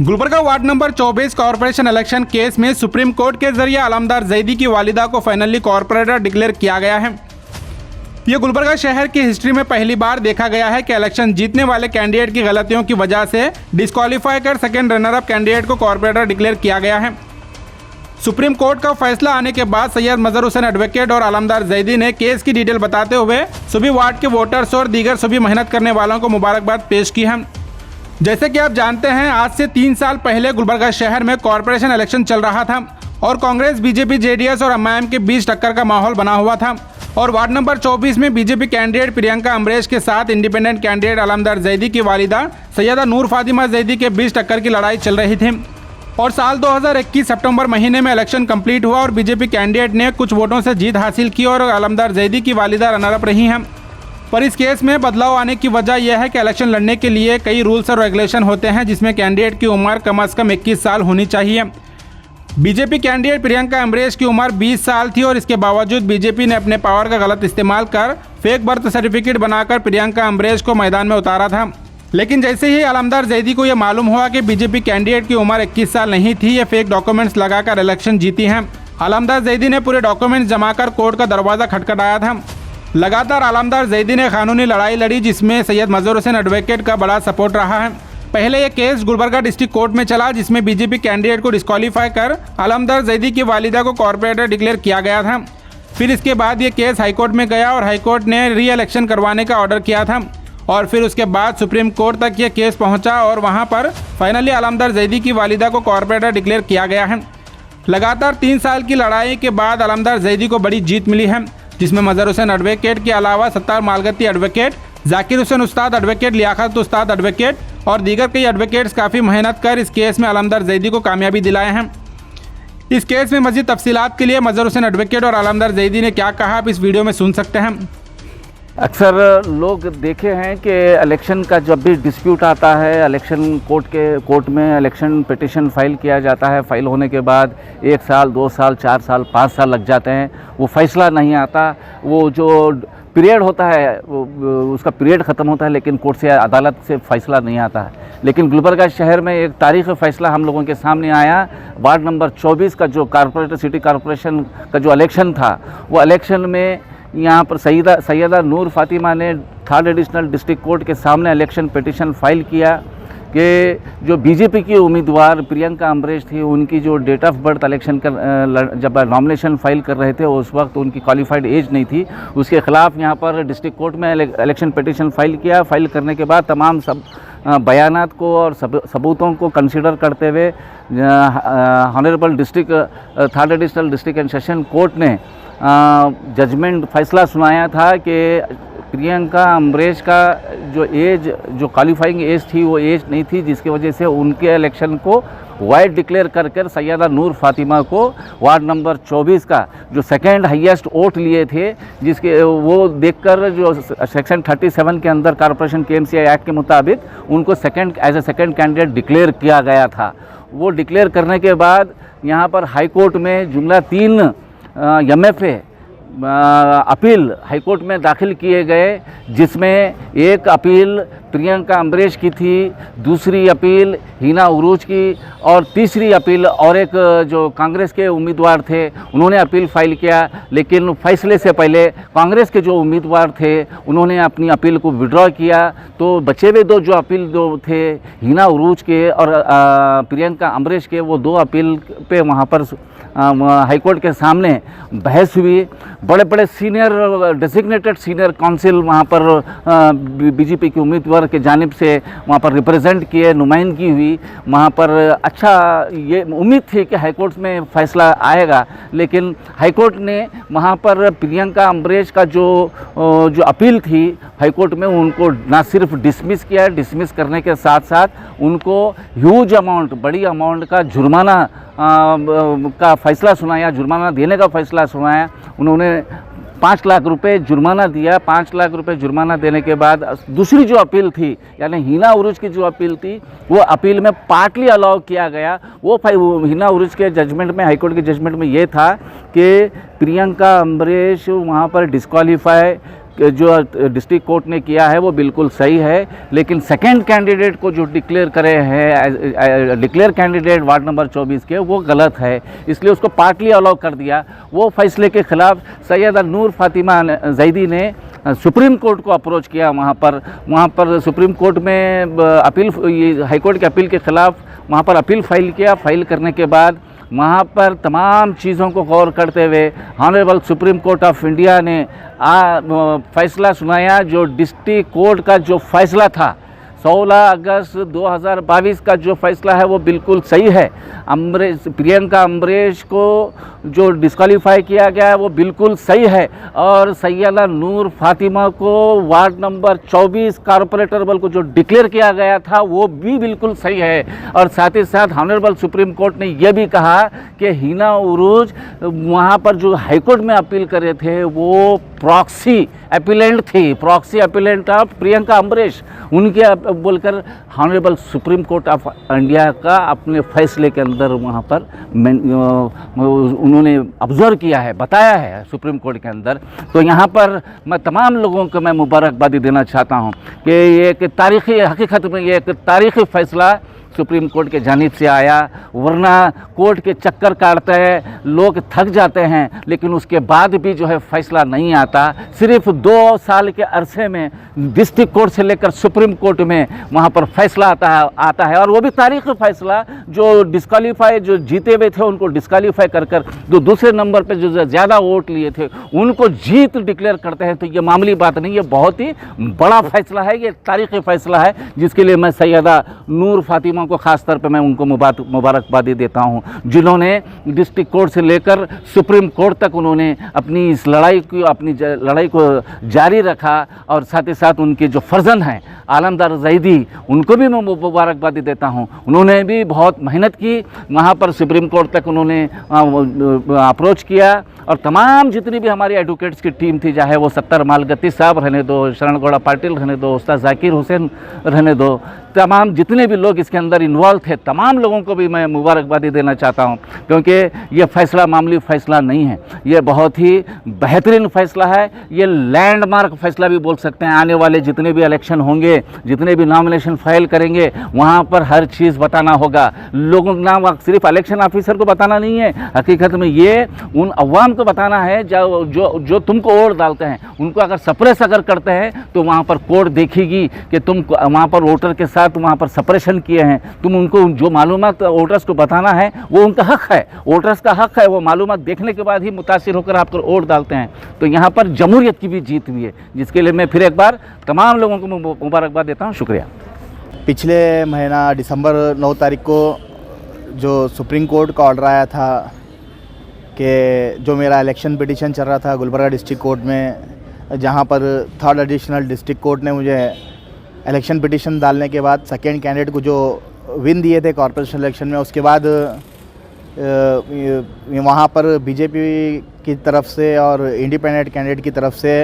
Gulbarga ward number 24 corporation election case में supreme court के जरिए आलमदार जैदी की वालिदा को फाइनली कॉर्पोरेटर डिक्लेयर किया गया है। यह गुलबर्गा शहर की हिस्ट्री में पहली बार देखा गया है कि इलेक्शन जीतने वाले कैंडिडेट की गलतियों की वजह से डिस्क्वालीफाई कर सेकेंड रनर अप कैंडिडेट को कॉर्पोरेटर डिक्लेयर किया गया है। सुप्रीम कोर्ट का फैसला आने के बाद सैयद मजहर हुसैन एडवोकेट और आलमदार जैदी ने केस की डिटेल बताते हुए सभी वार्ड के वोटर्स और दीगर सभी मेहनत करने वालों को मुबारकबाद पेश की है। जैसे कि आप जानते हैं, आज से 3 साल पहले गुलबर्गा शहर में कॉर्पोरेशन इलेक्शन चल रहा था और कांग्रेस, बीजेपी, जेडीएस और एमआईएम के बीच टक्कर का माहौल बना हुआ था और वार्ड नंबर 24 में बीजेपी कैंडिडेट प्रियंका अमरेश के साथ इंडिपेंडेंट कैंडिडेट आलमदार जैदी की वालिदा सैयदा नूर फातिमा जैदी के बीच टक्कर की लड़ाई चल रही थी और साल 2021 सितंबर महीने में इलेक्शन कंप्लीट हुआ और बीजेपी कैंडिडेट ने कुछ वोटों से जीत हासिल की और आलमदार जैदी की वालिदा रनर अप रही हैं। पर इस केस में बदलाव आने की वजह यह है कि इलेक्शन लड़ने के लिए कई रूल्स और रेगुलेशन होते हैं, जिसमें कैंडिडेट की उम्र कम से कम 21 साल होनी चाहिए। बीजेपी कैंडिडेट प्रियंका अमरेश की उम्र 20 साल थी और इसके बावजूद बीजेपी ने अपने पावर का गलत इस्तेमाल कर फेक बर्थ सर्टिफिकेट बनाकर प्रियंका अमरेश को मैदान में उतारा था। लेकिन जैसे ही आलमदार जैदी को यह मालूम हुआ कि बीजेपी कैंडिडेट की उम्र 21 साल नहीं थी, ये फेक डॉक्यूमेंट्स लगाकर इलेक्शन जीती हैं। आलमदार जैदी ने पूरे डॉक्यूमेंट्स जमा कर कोर्ट का दरवाज़ा खटखटाया था। लगातार आलमदार जैदी ने कानूनी लड़ाई लड़ी, जिसमें सैयद मजहर हुसैन एडवोकेट का बड़ा सपोर्ट रहा है। पहले यह केस गुलबर्गा डिस्ट्रिक्ट कोर्ट में चला, जिसमें बीजेपी कैंडिडेट को डिस्क्वालीफाई कर आलमदार जैदी की वालिदा को कॉर्पोरेटर डिक्लेयर किया गया था। फिर इसके बाद ये केस हाईकोर्ट में गया और हाईकोर्ट ने री इलेक्शन करवाने का ऑर्डर किया था और फिर उसके बाद सुप्रीम कोर्ट तक ये केस पहुंचा और वहां पर फाइनली आलमदार जैदी की वालिदा को कॉर्पोरेटर डिक्लेयर किया गया है। लगातार 3 साल की लड़ाई के बाद आलमदार जैदी को बड़ी जीत मिली है, जिसमें मजहर हुसैन एडवोकेट के अलावा सत्तार मालगत्ती एडवोकेट, जाकिर हुसैन उस्ताद एडवोकेट, लियाकत उस्ताद एडवोकेट और दीगर कई एडवोकेट्स काफ़ी मेहनत कर इस केस में आलमदार जैदी को कामयाबी दिलाए हैं। इस केस में मज़ीद तफसीलात के लिए मजहर हुसैन एडवोकेट और आलमदार जैदी ने क्या कहा, आप इस वीडियो में सुन सकते हैं। अक्सर लोग देखे हैं कि इलेक्शन का जब भी डिस्प्यूट आता है, इलेक्शन कोर्ट में इलेक्शन पिटिशन फाइल किया जाता है। फाइल होने के बाद 1 साल, 2 साल, 4 साल, 5 साल लग जाते हैं, वो फैसला नहीं आता। वो जो पीरियड होता है उसका पीरियड ख़त्म होता है, लेकिन कोर्ट से, अदालत से फैसला नहीं आता है। लेकिन गुलबर्गा शहर में एक तारीख़ी फ़ैसला हम लोगों के सामने आया। वार्ड नंबर 24 का जो सिटी कॉरपोरेशन का जो इलेक्शन था, वो इलेक्शन में यहाँ पर सैयदा नूर फातिमा ने 3rd एडिशनल डिस्ट्रिक्ट कोर्ट के सामने इलेक्शन पिटिशन फाइल किया कि जो बीजेपी की उम्मीदवार प्रियंका अमरेश थी, उनकी जो डेट ऑफ बर्थ इलेक्शन जब नॉमिनेशन फाइल कर रहे थे उस वक्त उनकी क्वालिफाइड एज नहीं थी। उसके ख़िलाफ़ यहाँ पर डिस्ट्रिक्ट कोर्ट में इलेक्शन पिटिशन फाइल किया। फाइल करने के बाद तमाम बयानात को और सबूतों को कंसिडर करते हुए honourable 3rd additional district and session court ने जजमेंट फैसला सुनाया था कि प्रियंका अमरेश का जो क्वालिफाइंग एज थी वो एज नहीं थी, जिसकी वजह से उनके इलेक्शन को वाइड डिक्लेयर कर सैयदा नूर फातिमा को वार्ड नंबर 24 का जो सेकंड हाईएस्ट वोट लिए थे, जिसके वो देखकर जो सेक्शन 37 के अंदर कॉर्पोरेशन केएमसीआई एक्ट के मुताबिक उनको as a second candidate declare किया गया था। वो डिक्लेयर करने के बाद यहाँ पर हाई कोर्ट में जुमला 3 MFA अपील हाईकोर्ट में दाखिल किए गए, जिसमें एक अपील प्रियंका अमरेश की थी, दूसरी अपील हिना उरूज की और तीसरी अपील और एक जो कांग्रेस के उम्मीदवार थे उन्होंने अपील फाइल किया। लेकिन फैसले से पहले कांग्रेस के जो उम्मीदवार थे उन्होंने अपनी अपील को विड्रॉ किया, तो बचे हुए जो अपील थे हिना उरूज के और प्रियंका अमरेश के, वो 2 अपील पे वहाँ पर हाईकोर्ट के सामने बहस हुई। बड़े बड़े सीनियर डेजिग्नेटेड सीनियर काउंसिल वहाँ पर बीजेपी के उम्मीदवार के जानिब से वहाँ पर रिप्रेजेंट किए, नुमाइंदगी हुई। वहाँ पर अच्छा ये उम्मीद थी कि हाईकोर्ट में फ़ैसला आएगा, लेकिन हाईकोर्ट ने वहाँ पर प्रियंका अमरेश का जो अपील थी हाईकोर्ट में, उनको ना सिर्फ डिसमिस किया, डिसमिस करने के साथ साथ उनको ह्यूज अमाउंट, बड़ी अमाउंट का जुर्माना का फ़ैसला सुनाया, जुर्माना देने का फ़ैसला सुनाया। उन्होंने 5 लाख रुपए जुर्माना दिया। 5 लाख रुपए जुर्माना देने के बाद दूसरी जो अपील थी, यानी हिना उरूज की जो अपील थी, वो अपील में पार्टली अलाउ किया गया। वो हिना उरूज के जजमेंट में, हाईकोर्ट के जजमेंट में ये था कि प्रियंका अमरेश वहाँ पर डिस्क्वालीफाई जो डिस्ट्रिक्ट कोर्ट ने किया है वो बिल्कुल सही है, लेकिन सेकंड कैंडिडेट को जो डिक्लेयर करे हैं डिक्लेयर कैंडिडेट वार्ड नंबर 24 के, वो गलत है, इसलिए उसको पार्टली अलाउ कर दिया। वो फैसले के खिलाफ सैयदा नूर फातिमा जैदी ने सुप्रीम कोर्ट को अप्रोच किया। वहाँ पर सुप्रीम कोर्ट में अपील, ये हाई कोर्ट के अपील के खिलाफ वहाँ पर अपील फाइल किया। फाइल करने के बाद वहाँ पर तमाम चीज़ों को गौर करते हुए honourable supreme court of India ने फैसला सुनाया। जो डिस्ट्रिक्ट कोर्ट का जो फैसला था 16 अगस्त 2022 का जो फैसला है वो बिल्कुल सही है। प्रियंका अम्बरेश को जो डिस्क्वालीफाई किया गया है वो बिल्कुल सही है, और सैयदा नूर फातिमा को वार्ड नंबर 24 कारपोरेटर बल को जो डिक्लेयर किया गया था वो भी बिल्कुल सही है। और साथ ही साथ ऑनरेबल सुप्रीम कोर्ट ने यह भी कहा कि हिना उरूज वहाँ पर जो हाईकोर्ट में अपील कर रहे थे वो प्रॉक्सी अपीलेंट थी, proxy appellate of Priyanka Ambresh, उनके बोलकर honourable supreme court of India का अपने फैसले के अंदर वहाँ पर उन्होंने ऑब्जर्व किया है, बताया है सुप्रीम कोर्ट के अंदर। तो यहाँ पर मैं तमाम लोगों को मैं मुबारकबादी देना चाहता हूँ कि ये एक तारीख़ी, हकीकत में ये एक तारीख़ी फ़ैसला सुप्रीम कोर्ट के जानिब से आया। वरना कोर्ट के चक्कर काटते हैं, लोग थक जाते हैं, लेकिन उसके बाद भी जो है फैसला नहीं आता। सिर्फ 2 साल के अरसे में डिस्ट्रिक्ट कोर्ट से लेकर सुप्रीम कोर्ट में वहाँ पर फैसला आता है और वो भी तारीख़ी फैसला। जो डिस्क्वालीफाई, जो जीते हुए थे उनको डिस्क्वालीफाई कर जो दूसरे नंबर पर जो ज़्यादा वोट लिए थे उनको जीत डिक्लेयर करते हैं। तो ये मामूली बात नहीं, ये बहुत ही बड़ा फैसला है, ये तारीख़ी फैसला है, जिसके लिए मैं सैयदा नूर फातिमा को खास तौर पे मैं उनको मुबारकबादी देता हूं, जिन्होंने डिस्ट्रिक्ट कोर्ट से लेकर सुप्रीम कोर्ट तक उन्होंने अपनी इस लड़ाई को जारी रखा। और साथ ही साथ उनके जो फर्जन हैं आलमदार जैदी, उनको भी मैं मुबारकबादी देता हूं। उन्होंने भी बहुत मेहनत की, वहां पर सुप्रीम कोर्ट तक उन्होंने अप्रोच किया। और तमाम जितनी भी हमारी एडवोकेट्स की टीम थी, चाहे वो सत्तर मालगत्ती साहब रहने दो, शरण गौड़ा पाटिल रहने दो, उस्ताद जाकिर हुसैन रहने दो, तमाम जितने भी लोग इसके अंदर इन्वॉल्व थे, तमाम लोगों को भी मैं मुबारकबादी देना चाहता हूं, क्योंकि ये फैसला मामूली फैसला नहीं है, ये बहुत ही बेहतरीन फैसला है। ये लैंडमार्क फैसला भी बोल सकते हैं। आने वाले जितने भी इलेक्शन होंगे, जितने भी नॉमिनेशन फाइल करेंगे, वहाँ पर हर चीज़ बताना होगा लोगों का। नाम सिर्फ इलेक्शन ऑफिसर को बताना नहीं है, हकीकत में ये उन अवाम को बताना है जो तुमको वोट डालते हैं, उनको अगर सप्रेस अगर करते हैं तो वहाँ पर कोर्ट देखेगी कि तुम वहाँ पर वोटर के साथ वहाँ पर सप्रेशन किए हैं। तुम उनको जो मालूमात वोटर्स को बताना है वो उनका हक है, वोटर्स का हक है। वो मालूमात देखने के बाद ही मुतासिर होकर आप वोट डालते हैं। तो यहाँ पर जमहूरियत की भी जीत हुई है, जिसके लिए मैं फिर एक बार तमाम लोगों को मुबारकबाद देता हूँ। शुक्रिया। पिछले महीना दिसंबर 9 तारीख को जो सुप्रीम कोर्ट का ऑर्डर आया था कि जो मेरा इलेक्शन पिटीशन चल रहा था गुलबर्गा डिस्ट्रिक्ट कोर्ट में, जहाँ पर 3rd एडिशनल डिस्ट्रिक्ट कोर्ट ने मुझे इलेक्शन पिटीशन डालने के बाद सेकेंड कैंडिडेट को जो विन दिए थे कॉर्पोरेशन इलेक्शन में, उसके बाद वहाँ पर बीजेपी की तरफ से और इंडिपेंडेंट कैंडिडेट की तरफ से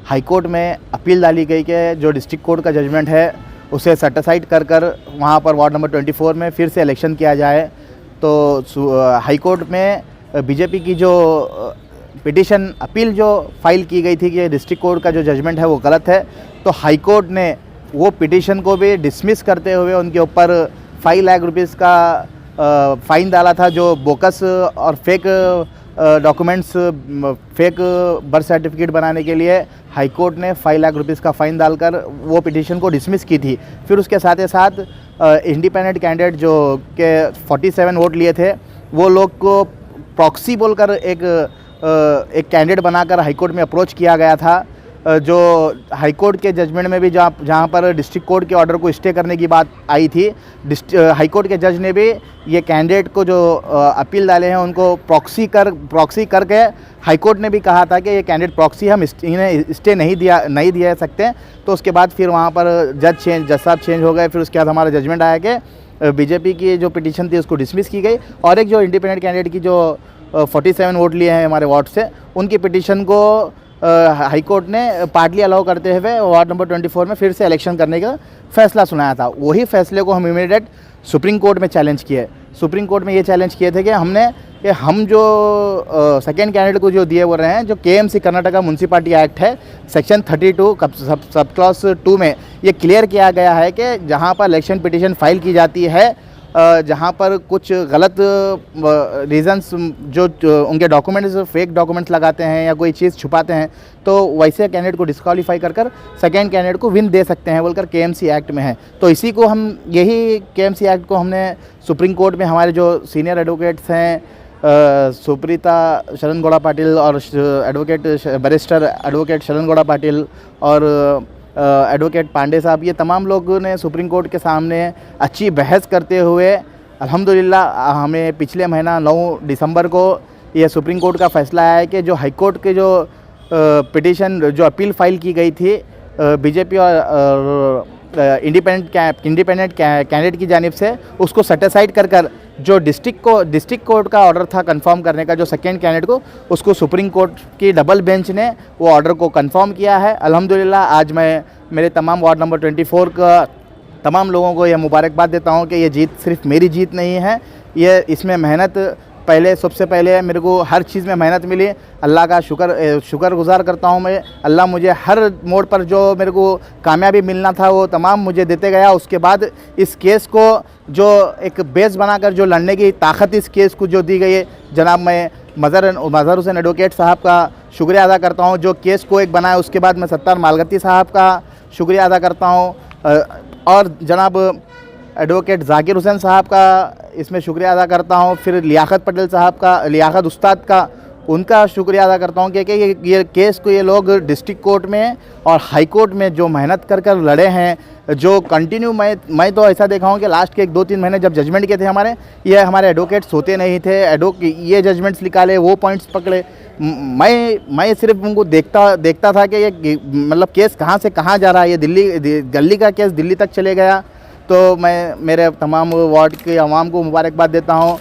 हाई कोर्ट में अपील डाली गई कि जो डिस्ट्रिक्ट कोर्ट का जजमेंट है उसे सेटिसाइड कर वहाँ पर वार्ड नंबर 24 में फिर से इलेक्शन किया जाए। तो हाई कोर्ट में बीजेपी की जो पिटीशन अपील जो फाइल की गई थी कि डिस्ट्रिक्ट कोर्ट का जो जजमेंट है वो गलत है, तो हाई कोर्ट ने वो पिटीशन को भी डिसमिस करते हुए उनके ऊपर 5 लाख रुपीस का फ़ाइन डाला था। जो बोकस और fake documents, fake birth certificate बनाने के लिए हाई कोर्ट ने 5 लाख रुपीस का फ़ाइन डालकर वो पिटीशन को डिसमिस की थी। फिर उसके साथ ही साथ इंडिपेंडेंट कैंडिडेट जो के 47 वोट लिए थे, वो लोग को प्रॉक्सी बोलकर एक कैंडिडेट बनाकर हाई कोर्ट में अप्रोच किया गया था। जो हाई कोर्ट के जजमेंट में भी जहाँ पर डिस्ट्रिक्ट कोर्ट के ऑर्डर को स्टे करने की बात आई थी, हाई कोर्ट के जज ने भी ये कैंडिडेट को जो अपील डाले हैं उनको प्रॉक्सी करके हाई कोर्ट ने भी कहा था कि ये कैंडिडेट प्रॉक्सी हम इन्हें स्टे नहीं दिया सकते। तो उसके बाद फिर वहाँ पर जज साहब चेंज हो गए। फिर उसके बाद हमारा जजमेंट आया कि बीजेपी की जो पिटीशन थी उसको डिसमिस की गई, और एक जो इंडिपेंडेंट कैंडिडेट की जो 47 वोट लिए हैं हमारे वार्ड से, उनकी पिटीशन को हाई कोर्ट ने पार्टली अलाउ करते हुए वार्ड नंबर 24 में फिर से इलेक्शन करने का फैसला सुनाया था। वही फैसले को हम इमीडिएट सुप्रीम कोर्ट में चैलेंज किए। सुप्रीम कोर्ट में ये चैलेंज किए थे कि हमने कि हम जो सेकेंड कैंडिडेट को जो दिए बोल रहे हैं, जो KMC कर्नाटका म्यूनसिपालिटी एक्ट है सेक्शन 32 सब क्लॉज 2 में ये क्लियर किया गया है कि जहां पर इलेक्शन पिटीशन फाइल की जाती है, जहां पर कुछ गलत रीजंस जो उनके डॉक्यूमेंट्स फेक डॉक्यूमेंट्स लगाते हैं या कोई चीज़ छुपाते हैं, तो वैसे कैंडिडेट को डिस्क्वालीफाई कर सेकेंड कैंडिडेट को विन दे सकते हैं बोलकर KMC एक्ट में है। तो इसी को हम यही KMC एक्ट को हमने सुप्रीम कोर्ट में हमारे जो सीनियर एडवोकेट्स हैं सुप्रीता शरण गौड़ा पाटिल और बैरिस्टर एडवोकेट शरण गौड़ा पाटिल और एडवोकेट पांडे साहब, ये तमाम लोगों ने सुप्रीम कोर्ट के सामने अच्छी बहस करते हुए अल्हम्दुलिल्लाह हमें पिछले महीना 9 दिसंबर को ये सुप्रीम कोर्ट का फैसला आया है कि जो हाई कोर्ट के जो पिटीशन जो अपील फाइल की गई थी बीजेपी और इंडिपेंडेंट कैंडिडेट की जानिब से, उसको सेटिसाइड कर जो डिस्ट्रिक्ट कोर्ट का ऑर्डर था कंफर्म करने का जो सेकेंड कैंडिडेट को, उसको सुप्रीम कोर्ट की डबल बेंच ने वो ऑर्डर को कंफर्म किया है। अल्हम्दुलिल्लाह आज मैं मेरे तमाम वार्ड नंबर 24 का तमाम लोगों को यह मुबारकबाद देता हूं कि ये जीत सिर्फ मेरी जीत नहीं है, ये इसमें मेहनत सबसे पहले मेरे को हर चीज़ में मेहनत मिली। अल्लाह का शुक्रगुजार करता हूँ मैं। अल्लाह मुझे हर मोड़ पर जो मेरे को कामयाबी मिलना था वो तमाम मुझे देते गया। उसके बाद इस केस को जो एक बेस बनाकर जो लड़ने की ताकत इस केस को जो दी गई है, जनाब मैं मज़हर हुसैन एडवोकेट साहब का शुक्रिया अदा करता हूँ जो केस को एक बनाया। उसके बाद मैं सत्तार मालगत्ती साहब का शुक्रिया अदा करता हूँ और जनाब एडवोकेट जाकिर हुसैन साहब का इसमें शुक्रिया अदा करता हूँ। फिर लियाकत पटेल साहब का, लियाकत उस्ताद का, उनका शुक्रिया अदा करता हूँ कि ये केस को ये लोग डिस्ट्रिक्ट कोर्ट में और हाई कोर्ट में जो मेहनत कर लड़े हैं, जो कंटिन्यू मैं तो ऐसा देखा हूँ कि लास्ट के 1-2-3 महीने जब जजमेंट के थे हमारे एडवोकेट सोते नहीं थे, ये जजमेंट्स निकाले, वो पॉइंट्स पकड़े। मैं सिर्फ उनको देखता था कि ये मतलब केस कहाँ से कहाँ जा रहा है, ये गली का केस दिल्ली तक चले गया। तो मैं मेरे तमाम वार्ड के अवाम को मुबारकबाद देता हूँ।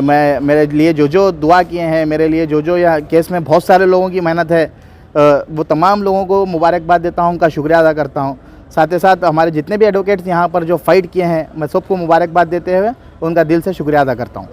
मैं मेरे लिए जो दुआ किए हैं, मेरे लिए जो यह केस में बहुत सारे लोगों की मेहनत है, वो तमाम लोगों को मुबारकबाद देता हूँ, उनका शुक्रिया अदा करता हूँ। साथ ही साथ हमारे जितने भी एडवोकेट्स यहाँ पर जो फ़ाइट किए हैं, मैं सबको मुबारकबाद देते हुए उनका दिल से शुक्रिया अदा करता हूँ।